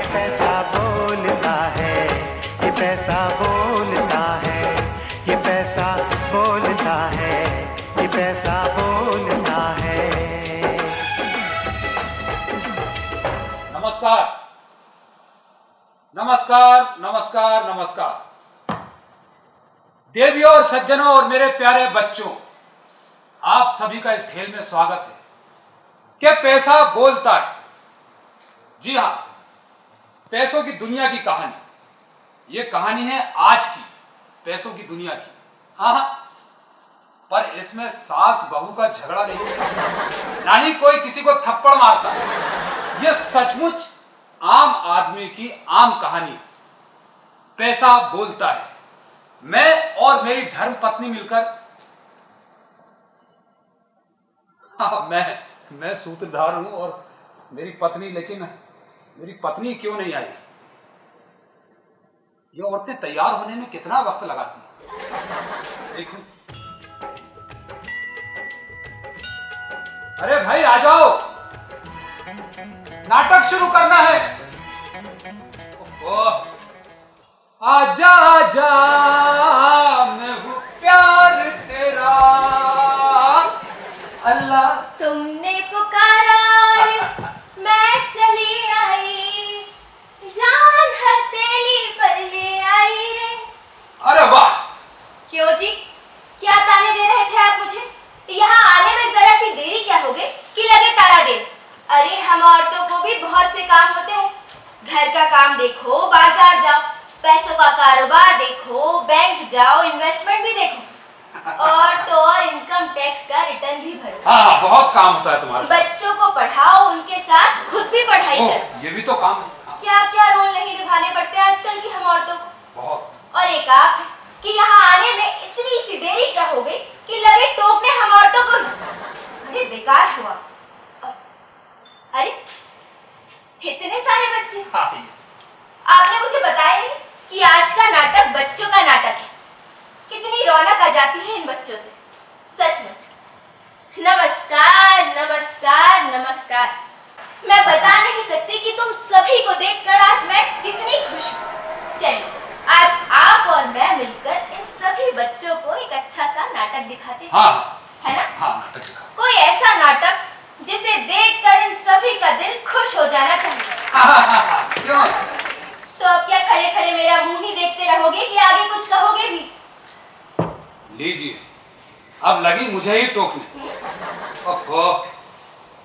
पैसा बोलता है, ये पैसा बोलता है, ये पैसा बोलता है, ये पैसा बोलता है। नमस्कार नमस्कार नमस्कार नमस्कार। देवियों और सज्जनों और मेरे प्यारे बच्चों, आप सभी का इस खेल में स्वागत है कि पैसा बोलता है। जी हाँ, पैसों की दुनिया की कहानी। ये कहानी है आज की पैसों की दुनिया की। हाँ, पर इसमें सास बहू का झगड़ा नहीं होता, ना ही कोई किसी को थप्पड़ मारता। यह सचमुच आम आदमी की आम कहानी है। पैसा बोलता है। मैं और मेरी धर्म पत्नी मिलकर, हाँ, मैं सूत्रधार हूं और मेरी पत्नी, लेकिन मेरी पत्नी क्यों नहीं आई? ये औरतें तैयार होने में कितना वक्त लगाती हैं। देखो, अरे भाई आ जाओ, नाटक शुरू करना है। ओह, आजा आजा, मैं हूँ प्यार तेरा। अल्लाह तुमने पुकारा मैं चली आई, जान हथेली पर ले आई रे। अरे वाह! क्यों जी, क्या ताने दे रहे थे आप मुझे? यहाँ आने में जरा सी देरी क्या हो गई कि लगे तारा दे? अरे हम औरतों को भी बहुत से काम होते हैं। घर का काम देखो, बाजार जाओ, पैसों का कारोबार देखो, बैंक जाओ, इन्वेस्टमेंट भी देखो, और तो और इनकम टैक्स का रिटर्न भी भरो। हाँ, बहुत काम होता है तुम्हारा। बच्चों को पढ़ाओ, उनके साथ खुद भी पढ़ाई करो। ये भी तो काम है। क्या क्या रोल नहीं निभाने पड़ते आजकल की हम औरतों को। बहुत। और एक आप है कि यहाँ आने में इतनी सी देरी क्या हो गई कि लगे टोकने हम औरतों को। अरे बेकार हुआ। अरे इतने सारे बच्चे। आपने मुझे बताया नहीं कि आज का नाटक बच्चों का नाटक है। कितनी रौनक आ जाती है इन बच्चों से, सचमुच। नमस्कार नमस्कार नमस्कार। मैं बता नहीं सकती कि तुम सभी को देखकर आज मैं कितनी खुश हूँ। चलिए, आज आप और मैं मिलकर इन सभी बच्चों को एक अच्छा सा नाटक दिखाते हैं। हाँ, है ना? हाँ, नाटक दिखा। कोई ऐसा नाटक जिसे देखकर इन सभी का दिल खुश हो जाना चाहिए। क्यों? तो अब क्या खड़े खड़े मेरा मुंह ही देखते रहोगे कि आगे कुछ कहोगे भी? लीजिए, अब लगी मुझे ही टोकने। ओहो,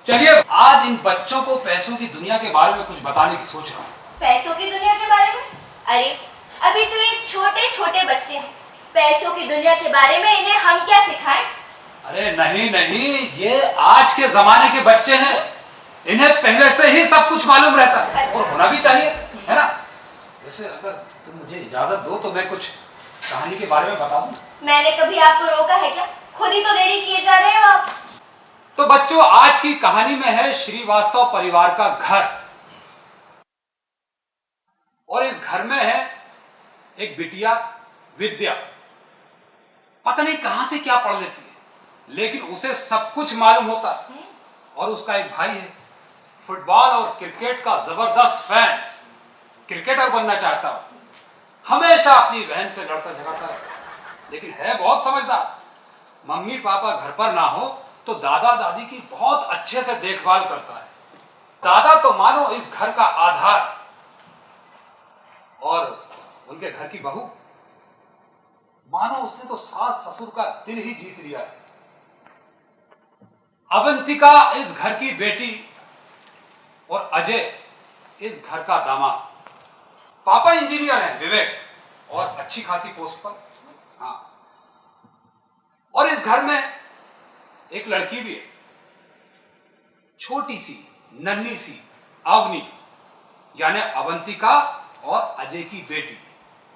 चलिए, आज इन बच्चों को पैसों की दुनिया के बारे में कुछ बताने की सोच रहा हूँ। पैसों की दुनिया के बारे में? अरे अभी तो ये छोटे छोटे बच्चे हैं, पैसों की दुनिया के बारे में इन्हें हम क्या सिखाएं? अरे नहीं नहीं, ये आज के जमाने के बच्चे हैं। इन्हें पहले से ही सब कुछ मालूम रहता है। और होना भी चाहिए, है ना? वैसे अगर तुम मुझे इजाजत दो तो मैं कुछ कहानी के बारे में बता दूं। मैंने कभी आपको रोका है क्या? खुद ही तो देरी किए जा रहे हो आप। तो बच्चों, आज की कहानी में है श्रीवास्तव परिवार का घर। और इस घर में है एक बिटिया विद्या। पता नहीं कहां से क्या पढ़ लेती है, लेकिन उसे सब कुछ मालूम होता है। और उसका एक भाई है, फुटबॉल और क्रिकेट का जबरदस्त फैन, क्रिकेटर बनना चाहता है। हमेशा अपनी बहन से लड़ता झगड़ता है, लेकिन है बहुत समझदार। मम्मी पापा घर पर ना हो तो दादा दादी की बहुत अच्छे से देखभाल करता है। दादा तो मानो इस घर का आधार। और उनके घर की बहू, मानो उसने तो सास ससुर का दिल ही जीत लिया है। अवंतिका इस घर की बेटी और अजय इस घर का दामाद। पापा इंजीनियर हैं विवेक, और अच्छी खासी पोस्ट पर। हाँ, और इस घर में एक लड़की भी है, छोटी सी नन्ही सी अवनी, यानी अवंतिका और अजय की बेटी।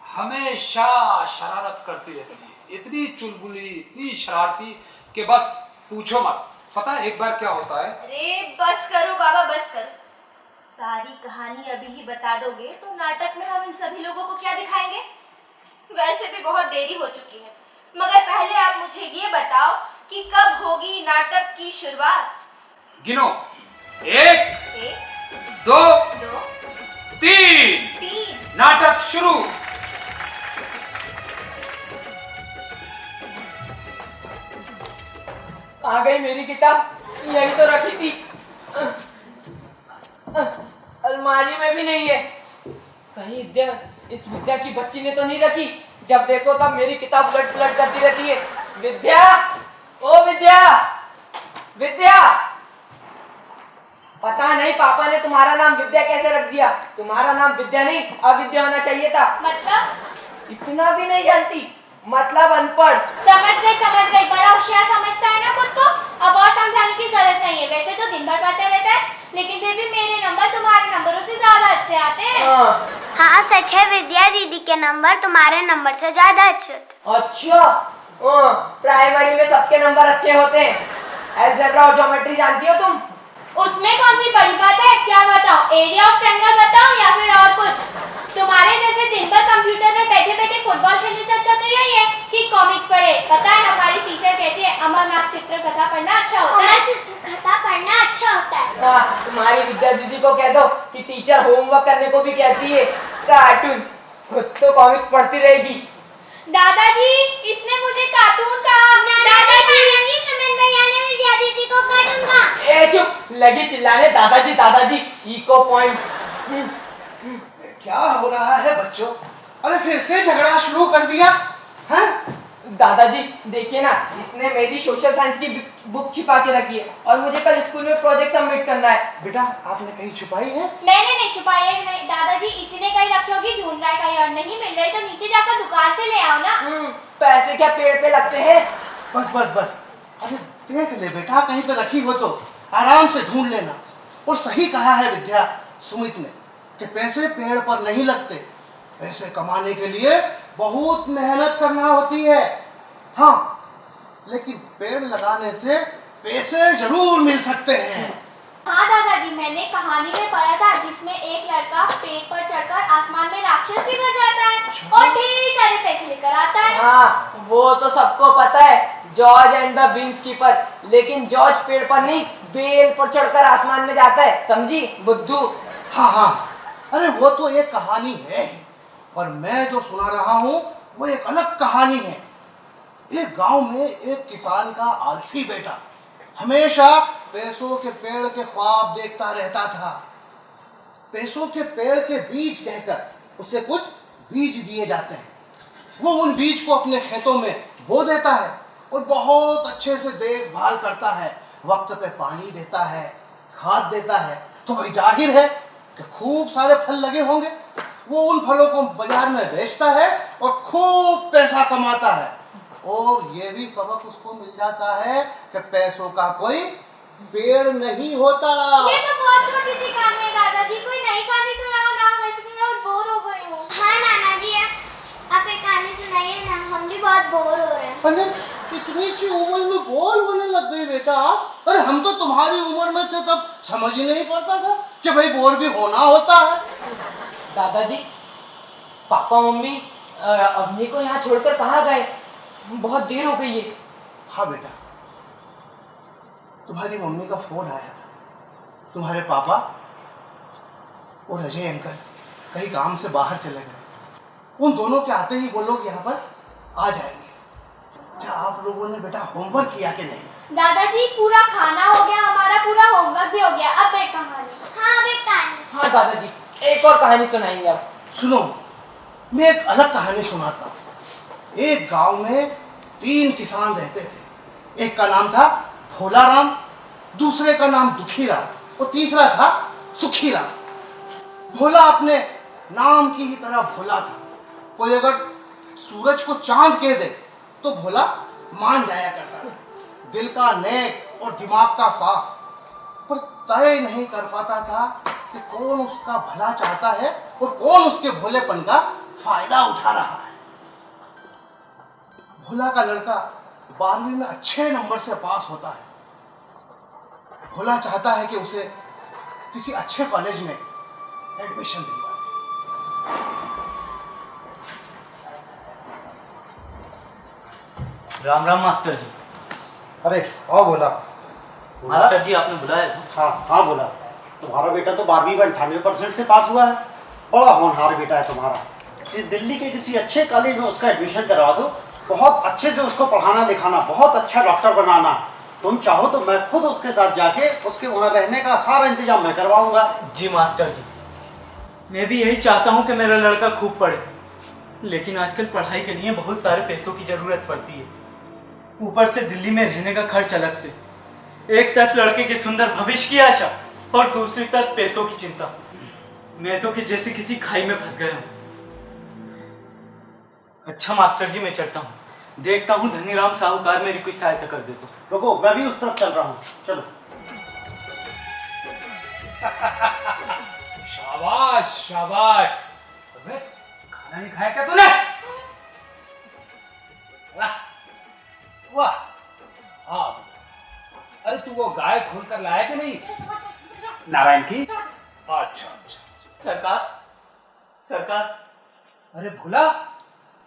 हमेशा शरारत करती रहती है, इतनी चुलबुली, इतनी शरारती कि बस पूछो मत। पता है एक बार क्या होता है? अरे बस करो बाबा, बस करो। सारी कहानी अभी ही बता दोगे तो नाटक में हम इन सभी लोगों को क्या दिखाएंगे? वैसे भी बहुत देरी हो चुकी है, मगर पहले आप मुझे ये बताओ कि कब होगी नाटक की शुरुआत? गिनो। 1 1 2 2 3। 3। नाटक शुरू। आ गई मेरी किताब, यही तो रखी थी। अलमारी में भी नहीं है। कहीं इस विद्या की बच्ची ने तो नहीं रखी। जब देखो तब मेरी किताब उलट पुलट करती रहती है। विद्या, ओ विद्या, विद्या। पता नहीं पापा ने तुम्हारा नाम विद्या कैसे रख दिया। तुम्हारा नाम विद्या नहीं अविद्या होना चाहिए था। मतलब? इतना भी नहीं जानती? मतलब अनपढ़। समझ गई। बड़ा होशियार समझता है ना खुद को। अब और समझाने की जरूरत नहीं है। वैसे तो दिन भर पढ़ता रहता है, लेकिन फिर भी मेरे नंबर तुम्हारे नंबरों से ज्यादा अच्छे आते हैं। हाँ सच है, विद्या दीदी के नंबर तुम्हारे नंबर से ज्यादा अच्छे होते। अच्छा, प्राइमरी में सबके नंबर अच्छे होते हैं। अलजेब्रा और ज्योमेट्री जानती हो तुम? उसमें कौन सी बड़ी बात है? क्या बताऊं, एरिया ऑफ ट्रायंगल बताऊं या फिर और कुछ? तुम्हारे जैसे दिन भर कंप्यूटर में बैठे बैठे फुटबॉल खेलने से अच्छा तो यही है कि कॉमिक्स पढ़े। पता है हमारी टीचर कहती है अमरनाथ चित्रकथा पढ़ना अच्छा होता है। चित्रकथा पढ़ना अच्छा होता है। तुम्हारी विद्या दीदी को कह दो कि टीचर होमवर्क करने को भी कहती है कार्टून, खुद तो कॉमिक्स पढ़ती रहेगी। दादाजी, इसने मुझे कार्टून कहा। दादाजी, समझ भैया ने विद्या दीदी को कार्टून कहा। ए चुप, लगी चिल्लाने दादाजी दादाजी। Echo point. क्या हो रहा है बच्चों? अरे फिर से झगड़ा शुरू कर दिया है? दादाजी देखिए ना, इसने मेरी सोशल साइंस की बुक छिपा के रखी है और मुझे कल स्कूल में प्रोजेक्ट सबमिट करना है। बेटा आपने कहीं छुपाई है? मैंने नहीं छुपाई है। नहीं दादाजी, इसी ने कहीं रखी होगी, ढूंढ रहा है कहीं और नहीं मिल रही तो नीचे जाकर दुकान से ले आओ ना। पैसे क्या पेड़ पे लगते हैं? बस अरे देख ले बेटा, कहीं पे रखी हो तो आराम से ढूंढ लेना। और सही कहा है विद्या सुमित ने कि पैसे पेड़ पर नहीं लगते। पैसे कमाने के लिए बहुत मेहनत करना होती है। हाँ, लेकिन पेड़ लगाने से पैसे जरूर मिल सकते हैं। हाँ दादाजी, मैंने कहानी में पढ़ा था जिसमें एक लड़का पेड़ पर चढ़कर आसमान में राक्षस भी बन जाता है और ढेर सारे पैसे लेकर आता है। हाँ, वो तो सबको पता है, George and the beans keeper. लेकिन जॉर्ज पेड़ पर नहीं, बेल पर चढ़कर आसमान में जाता है, समझी बुद्धू? हाँ, अरे वो तो एक कहानी है, और मैं जो सुना रहा हूँ वो एक अलग कहानी है। एक गांव में एक किसान का आलसी बेटा हमेशा पैसों के पेड़ के ख्वाब देखता रहता था। पैसों के पेड़ के बीज कहकर उसे कुछ बीज दिए जाते हैं। वो उन बीज को अपने खेतों में बो देता है और बहुत अच्छे से देखभाल करता है, वक्त पे पानी देता है, खाद देता है। तो भाई जाहिर है कि खूब सारे फल लगे होंगे। वो उन फलों को बाजार में बेचता है और खूब पैसा कमाता है। और ये भी सबक उसको मिल जाता है कि पैसों का कोई पेड़ नहीं होता। ये तो बहुत छोटी सी कहानी है दादाजी, कोई नई कहानी सुनाओ ना, वैसे भी मैं बोर हो गई हूँ। हाँ नाना जी, आप एक कहानी सुनाइए ना, हम भी बहुत बोर हो रहे हैं। अरे इतनी सी उम्र में बोर होने लग गई बेटा। अरे हम तो तुम्हारी उम्र में थे तब समझ ही नहीं पड़ता था कि भाई बोर भी होना होता है। दादाजी, पापा मम्मी अवनी को यहाँ छोड़कर कहाँ गए? बहुत देर हो गई है। हाँ बेटा, तुम्हारी मम्मी का फोन आया था। तुम्हारे पापा और अजय अंकल कहीं काम से बाहर चले गए। उन दोनों के आते ही वो लोग यहाँ पर आ जाएंगे। क्या आप लोगों ने बेटा होमवर्क किया कि नहीं? दादाजी, पूरा खाना हो गया हमारा, पूरा होमवर्क भी हो गया। अब एक कहानी। हाँ अब एक कहानी। हाँ दादाजी, एक और कहानी सुनाएंगे आप। सुनो, मैं एक अलग कहानी सुनाता हूँ। एक गांव में 3 किसान रहते थे। एक का नाम था भोला राम, दूसरे का नाम दुखी राम और तीसरा था सुखी राम। भोला अपने नाम की ही तरह भोला था। कोई अगर सूरज को चांद कह दे तो भोला मान जाया करता था। दिल का नेक और दिमाग का साफ, पर तय नहीं कर पाता था कि कौन उसका भला चाहता है और कौन उसके भोलेपन का फायदा उठा रहा है। भोला का लड़का 12वीं में अच्छे नंबर से पास होता है। भोला चाहता है कि उसे किसी अच्छे कॉलेज में एडमिशन दिलवा दे। राम राम मास्टर जी। अरे आओ भोला। मास्टर जी आपने बुलाया था? हाँ हाँ बोला, तुम्हारा बेटा तो 12वीं में 98% से पास हुआ है। बड़ा होनहार बेटा है तुम्हारा। दिल्ली के किसी अच्छे कॉलेज में उसका एडमिशन करवा दो। बहुत अच्छे से उसको पढ़ाना लिखाना, बहुत अच्छा डॉक्टर बनाना। तुम चाहो तो मैं खुद उसके साथ जाके उसके वहाँ रहने का सारा इंतजाम मैं करवाऊंगा। जी मास्टर जी, मैं भी यही चाहता हूँ कि मेरा लड़का खूब पढ़े, लेकिन आजकल पढ़ाई के लिए बहुत सारे पैसों की जरूरत पड़ती है। ऊपर से दिल्ली में रहने का खर्च अलग से। एक तरफ लड़के के सुंदर भविष्य की आशा और दूसरी तरफ पैसों की चिंता। मैं तो कि जैसे किसी खाई में फंस गया हूँ। अच्छा मास्टर जी, मैं चलता हूँ। देखता हूँ धनीराम साहूकार मेरी कुछ सहायता कर दे तो। रुको, मैं भी उस तरफ चल रहा हूँ। चलो। शाबाश शाबाश। अबे खाना नहीं खाया क्या तूने? वाह वाह। हाँ, अरे तू वो गाय खोल कर लाया कि नहीं नारायण की? अच्छा अच्छा। सरकार। अरे भोला,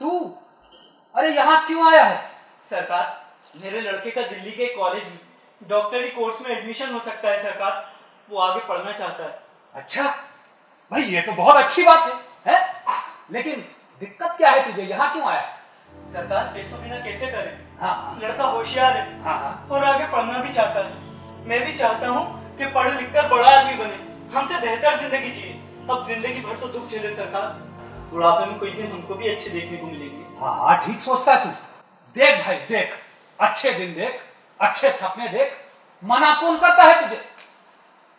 तू अरे यहाँ क्यों आया है? सरकार, मेरे लड़के का दिल्ली के कॉलेज में डॉक्टरी कोर्स में एडमिशन हो सकता है सरकार। वो आगे पढ़ना चाहता है। अच्छा भाई, ये तो बहुत अच्छी बात है? लेकिन दिक्कत क्या है तुझे? यहाँ क्यों आया? सरकार, पैसों बिना कैसे करें? हाँ लड़का होशियार है हाँ। और आगे पढ़ना भी चाहता है। मैं भी चाहता हूँ कि पढ़ लिख कर बड़ा आदमी बने, हमसे बेहतर जिंदगी जिए। अब जिंदगी भर तो दुख झेले सरकार, बुढ़ापे में कोई दिन हमको भी अच्छे देखने को मिलेंगे। हाँ, ठीक सोचता है तू। देख भाई देख, अच्छे दिन देख, अच्छे सपने देख। मना कौन करता है तुझे?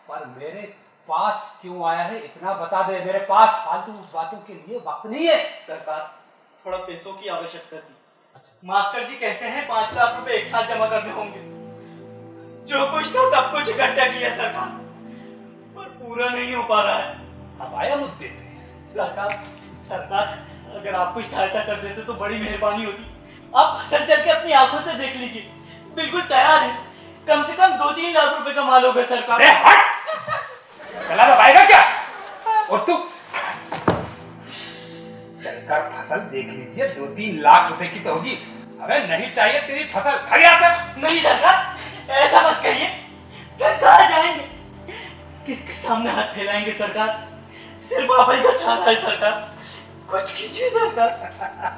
पर मेरे पास क्यों आया है इतना बता दे। मेरे पास फालतू बातों के लिए वक्त नहीं है। सरकार, थोड़ा पैसों की आवश्यकता थी। मास्टर जी कहते हैं 5 लाख रुपए एक साथ जमा करने होंगे। जो कुछ था सब कुछ इकट्ठा किया सरकार, पर पूरा नहीं हो पा रहा है। अब आया मुद्दे पे। सरकार, अगर आप कोई सहायता कर देते तो बड़ी मेहरबानी होती। आप फसल चल के अपनी आंखों से देख लीजिए, बिल्कुल तैयार है। कम से कम 2-3 लाख रुपए का माल होगा सरकार। अरे हट! गला दबाएगा क्या? और तू चलकर फसल देख लीजिए, 2-3 लाख रुपए की तो होगी। अबे नहीं चाहिए तेरी फसल, भाग यहाँ से। नहीं सरकार, ऐसा मत कहिए। फिर कहाँ जाएंगे? किसके सामने हाथ फैलाएंगे सरकार? सिर्फ आप ही का सहारा है सरकार। कुछ कीजिए सरकार,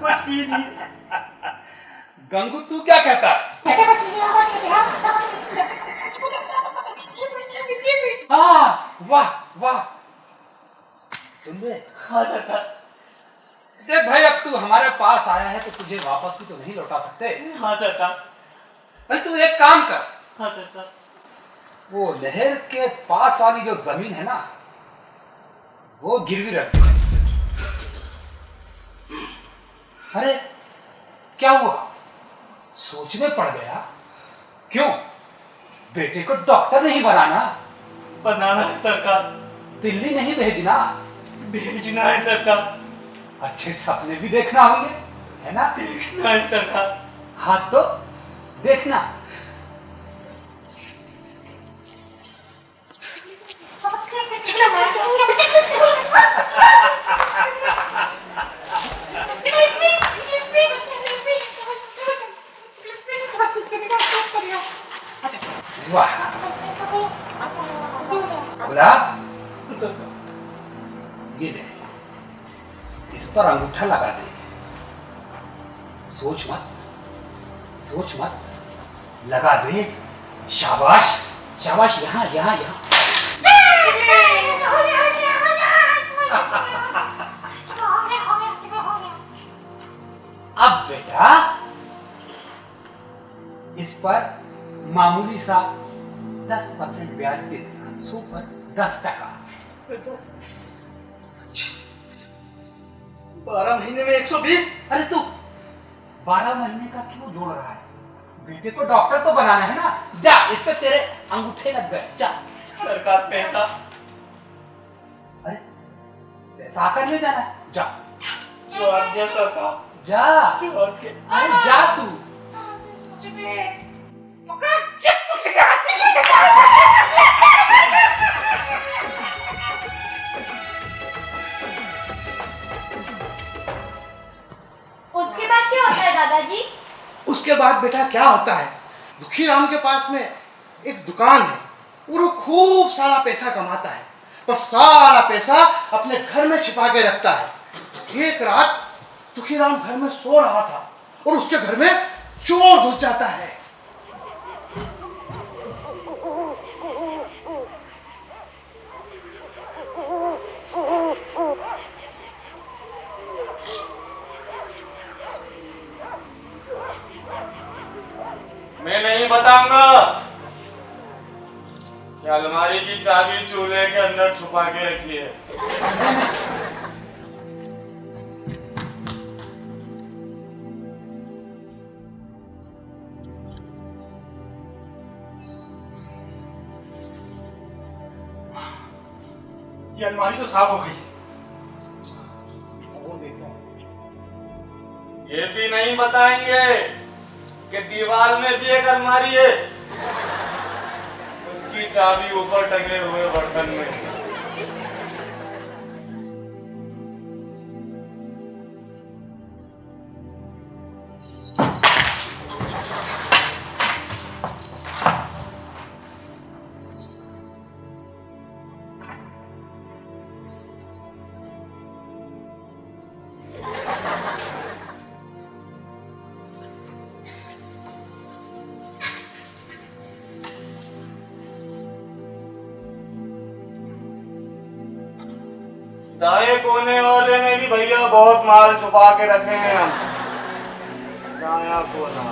कुछ कीजिए। गंगू, तू क्या कहता है? हाँ, वाह वाह। सुन रहे? हाँ सरकार। देख भाई, अब तू हमारे पास आया है तो तुझे वापस भी तो नहीं लौटा सकते। हाँ सरकार। भाई तू एक काम कर, हाँ सरकार। वो नहर के पास वाली जो जमीन है ना, वो गिरवी रख दे। अरे क्या हुआ? सोच में पड़ गया? क्यों? बेटे को डॉक्टर नहीं बनाना? बनाना है सरकार। दिल्ली नहीं भेजना? भेजना है सरकार। अच्छे सपने भी देखना होंगे, है ना? देखना है सरकार। हाँ तो देखना। वाह बोला, ये ले, इस पर अंगूठा लगा दे। सोच मत, लगा दे। शाबाश शाबाश, यहाँ यहाँ यहाँ। अब बेटा इस पर मामूली सा 10% ब्याज दे देना। 100 पर 10 टका। 12 महीने में 120। अरे तू 12 महीने का क्यों जोड़ रहा है? बेटे को डॉक्टर तो बनाना है ना। जा, इस पे तेरे अंगूठे लग गए। जा। सरकार पैसा। अरे पैसा आकर ले जाना। जा। जो आज्ञा सरकार। जा, जो आज्ञा। अरे जा तू। उसके बाद क्या होता है दादाजी? उसके बाद बेटा क्या होता है, दुखीराम के पास में एक दुकान है और वो खूब सारा पैसा कमाता है, पर सारा पैसा अपने घर में छिपा के रखता है। एक रात दुखीराम घर में सो रहा था और उसके घर में चोर घुस जाता है। मैं नहीं बताऊंगा कि अलमारी की चाबी चूल्हे के अंदर छुपा के रखी है। ये अलमारी तो साफ हो गई। और देखता हूं। ये भी नहीं बताएंगे कि दीवार में भी एक अलमारी है, उसकी चाबी ऊपर टंगे हुए बर्तन में। दाएं कोने वाले में भी भैया बहुत माल छुपा के रखे हैं हम। दाया कोना।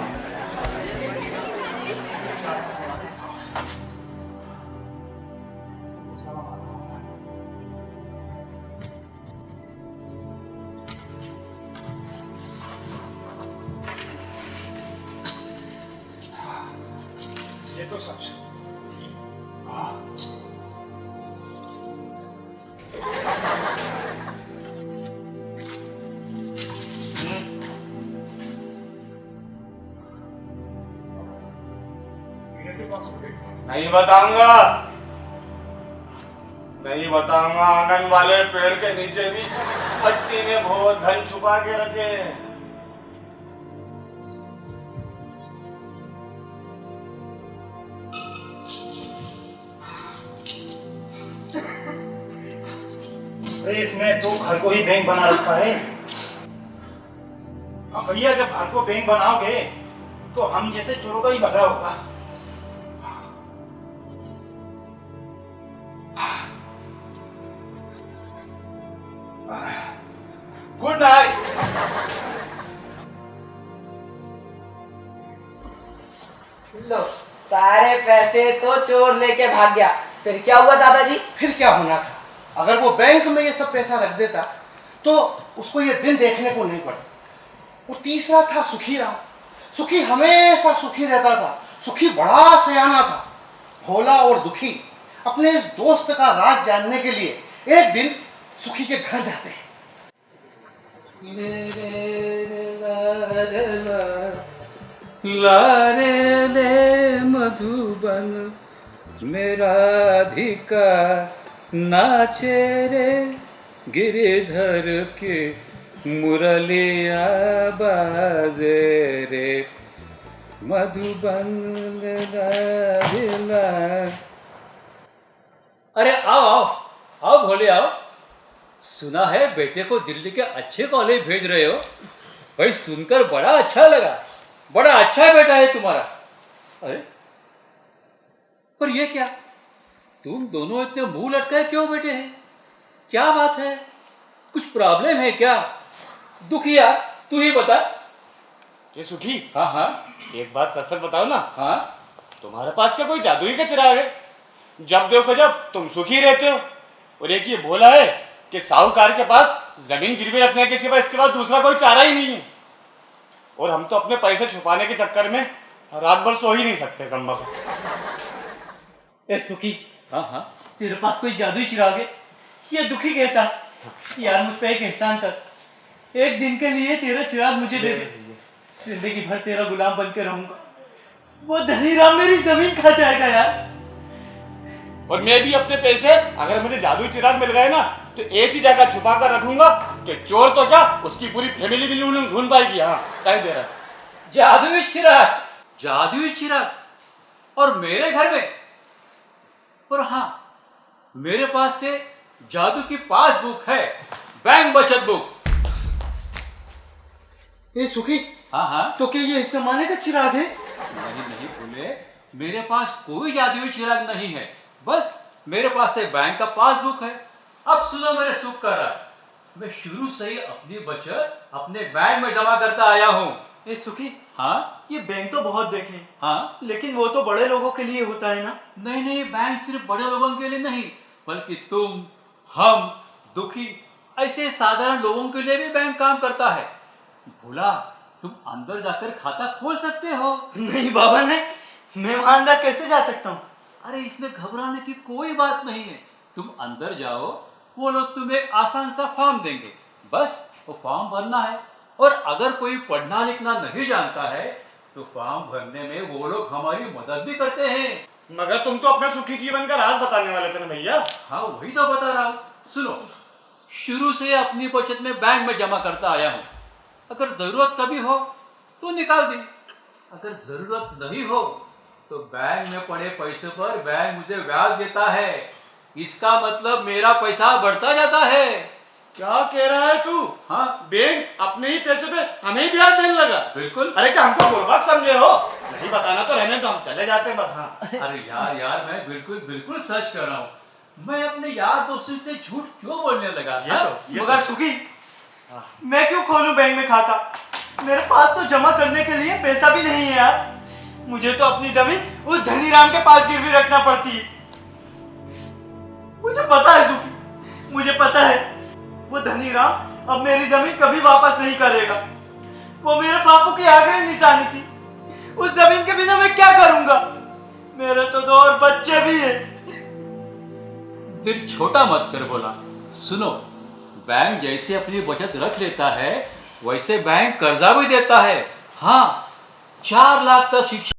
ये तो सब नहीं बताऊंगा, नहीं बताऊंगा। आंगन वाले पेड़ के नीचे भी पट्टी में बहुत धन छुपा के रखे हैं। इसने तो घर को ही बैंक बना रखा है। अब भैया जब घर को बैंक बनाओगे तो हम जैसे चोरों का ही भला होगा। Good night. लो, सारे पैसे तो चोर लेके भाग गया। फिर क्या हुआ दादाजी? फिर क्या होना था, अगर वो बैंक में ये सब पैसा रख देता तो उसको ये दिन देखने को नहीं पड़े। वो तीसरा था सुखीराम। सुखी हमेशा सुखी रहता था। सुखी बड़ा सयाना था, भोला और दुखी। अपने इस दोस्त का राज जानने के लिए एक दिन सुखी के घर जाते हैं। लारे ले मधुबन मेरा अधिकार नाचे रे गिरिधर के मुरलिया बाजे रे मधुबन ला। अरे आओ आओ आओ भोले आओ। सुना है बेटे को दिल्ली के अच्छे कॉलेज भेज रहे हो। भाई सुनकर बड़ा अच्छा लगा। बड़ा अच्छा बेटा है तुम्हारा। अरे पर ये क्या, तुम दोनों इतने मुंह लटकाए क्यों बैठे हैं? क्या बात है, कुछ प्रॉब्लम है क्या? दुखिया तू ही बता। ये सुखी, हाँ हाँ एक बात सच सच बताओ ना, हाँ। तुम्हारे पास क्या कोई जादुई का चिराग है? जब देखो जब तुम सुखी रहते हो। और एक ये भोला है कि साहूकार के पास जमीन गिरवी रखने के सिवा इसके बाद दूसरा कोई चारा ही नहीं है। और हम तो अपने पैसे छुपाने के चक्कर में रात भर सो ही नहीं सकते कम्बा को। ए सुखी, हाँ हाँ तेरे पास कोई जादुई चिराग है? ये दुखी कहता, यार मुझ पे एक एहसान कर। एक दिन के लिए तेरा चिराग मुझे दे दे, जिंदगी भर तेरा गुलाम बन के रहूंगा। वो धनीराम मेरी जमीन खा जाएगा यार। और मैं भी अपने पैसे अगर मुझे जादुई चिराग मिल गए ना तो ऐसी जगह छुपा कर रखूंगा कि चोर तो क्या उसकी पूरी फैमिली भी ढूंढ पाएगी। हाँ कह दे रहा जादुई चिराग, जादुई चिराग और मेरे घर में। और हाँ, मेरे पास से जादू की पासबुक है, बैंक बचत बुक। ये सुखी, हाँ हाँ, तो क्या ये इस जमाने का चिराग है? नहीं नहीं बोले, मेरे पास कोई जादुई चिराग नहीं है, बस मेरे पास से बैंक का पासबुक है। अब सुनो मेरे सुख का राज, मैं शुरू से ही अपनी बचत अपने बैंक में जमा करता आया हूँ। ये सुखी, हाँ ये बैंक तो बहुत देखे, हाँ, लेकिन वो तो बड़े लोगों के लिए होता है ना। नहीं नहीं, बैंक सिर्फ बड़े लोगों के लिए नहीं, बल्कि तुम, हम, दुखी ऐसे साधारण लोगों के लिए भी बैंक काम करता है। भोला, तुम अंदर जाकर खाता खोल सकते हो। नहीं बाबा नहीं, मैं वहां अंदर कैसे जा सकता हूँ? अरे इसमें घबराने की कोई बात नहीं है, तुम अंदर जाओ, वो लोग तुम्हें आसान सा फॉर्म देंगे, बस वो फॉर्म भरना है। और अगर कोई पढ़ना लिखना नहीं जानता है तो फॉर्म भरने में वो लोग हमारी मदद भी करते हैं। मगर तुम तो अपने सुखी जीवन का राज बताने वाले थे ना भैया। हाँ वही तो बता रहा हूँ। सुनो, शुरू से अपनी बचत में बैंक में जमा करता आया हूँ, अगर जरूरत कभी हो तो निकाल दी, अगर जरूरत नहीं हो तो बैंक में पड़े पैसे पर बैंक मुझे ब्याज देता है। इसका मतलब मेरा पैसा बढ़ता जाता है। क्या कह रहा है तू? हाँ बैंक अपने ही पैसे पे हमें ही ब्याज देने लगा? बिल्कुल। अरे क्या हमको बुड़बक समझे हो? नहीं बताना तो रहने दो, हम चले जाते हैं बस। हाँ अरे यार यार, मैं बिल्कुल बिल्कुल सच कर रहा हूँ। मैं अपने यार दोस्तों से झूठ क्यों बोलने लगा? ये मगर सुखी, मैं क्यों खोलूं बैंक में खाता? मेरे पास तो जमा करने के लिए पैसा भी नहीं है यार। मुझे तो अपनी जमीन उस धनीराम के पास गिरवी रखना पड़ती है। मुझे पता है सुखी, मुझे पता है वो धनीराम अब मेरी जमीन कभी वापस नहीं करेगा। वो मेरे बापू की आखिरी निशानी थी। उस जमीन के बिना मैं क्या करूंगा? मेरे तो 2 और बच्चे भी हैं। दिल छोटा मत कर बोला। सुनो, बैंक जैसे अपनी बचत रख लेता है वैसे बैंक कर्जा भी देता है। हाँ, 4 लाख तक शिक्षा